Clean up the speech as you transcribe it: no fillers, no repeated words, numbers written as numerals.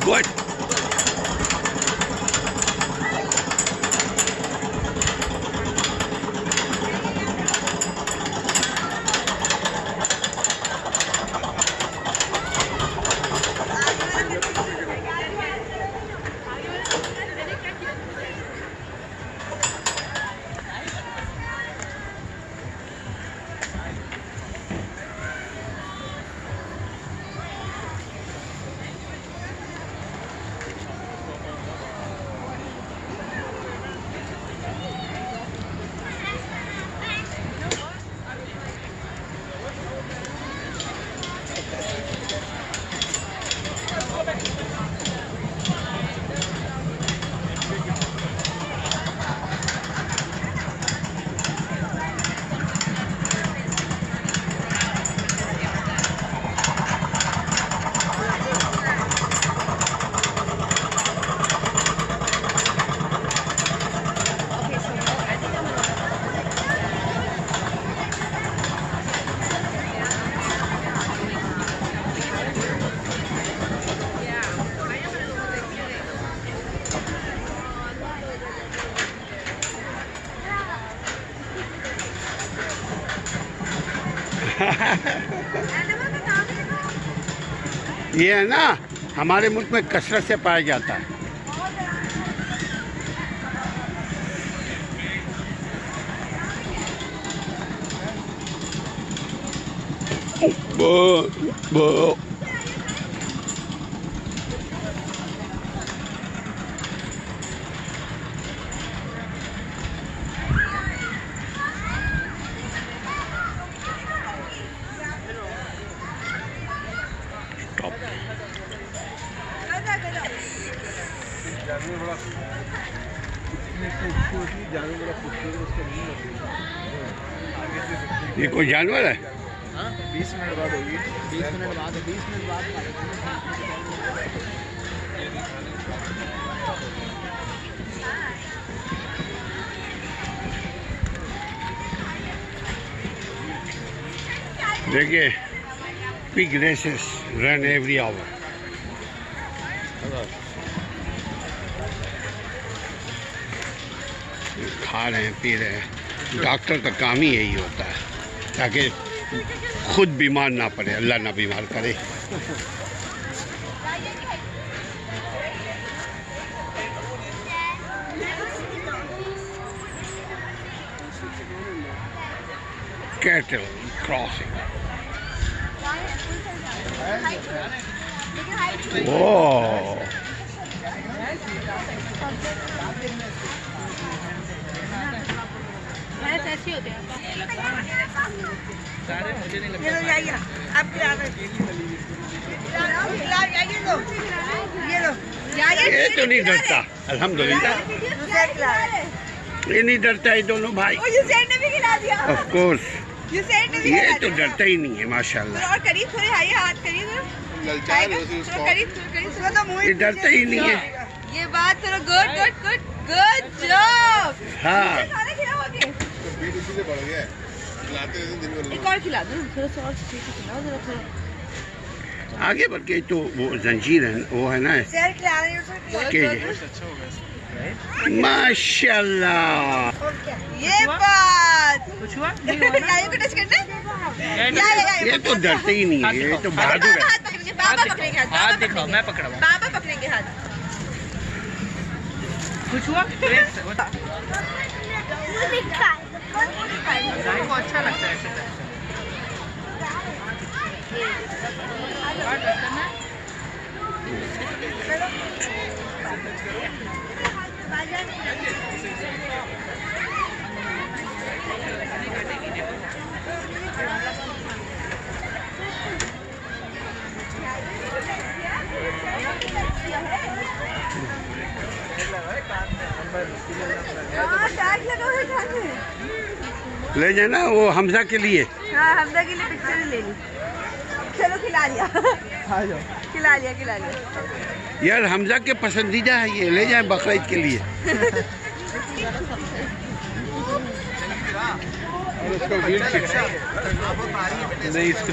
Good. ये है ना, हमारे मुल्क में कसरत से पाया जाता है। ये कोई जानवर है? 20 मिनट बाद होगी। 20 मिनट बाद 20 मिनट बाद देखिए, pig races run every hour. खा रहे हैं, पी रहे हैं। डॉक्टर का काम ही यही होता है ताकि खुद बीमार ना पड़े, अल्लाह ना बीमार करे। Cattle crossing. ओह, ऐसे होते हैं सारे मुझे नहीं लगता। ये तो नहीं डरता, अल्हम्दुलिल्लाह। ये नहीं डरता है दोनों भाई। ऑफ कोर्स, ये तो डरता ही नहीं है माशाल्लाह। और करीब थोड़े आइए, हाथ करीब ये डरता ही नहीं है। ये बात थोड़ा good good good good job. हाँ, एक और खिला दो, थोड़ा सा और खिलाओ जरा थोड़ा। आगे बढ़ के तो वो जंजीर है, वो है ना माशाल्लाह। ये बात कुछ हुआ? गायों को टच करना। ये तो डरते ही नहीं है, ये तो बहादुर है। हाथ पकड़ेंगे, बाबा पकड़ेंगे हाथ। हाथ दिखाओ, मैं पकड़ा हुआ। बाबा पकड़ेंगे हाथ। कुछ हुआ? गाय को अच्छा लगता है ऐसे। ले जाना वो हमजा के लिए। हाँ, हमजा के लिए पिक्चर ले ली। चलो खिला लिया, खिला लिया, खिला लिया। यार हमजा के पसंदीदा है ये, ले जाए बकरीद के लिए। नहीं, इसको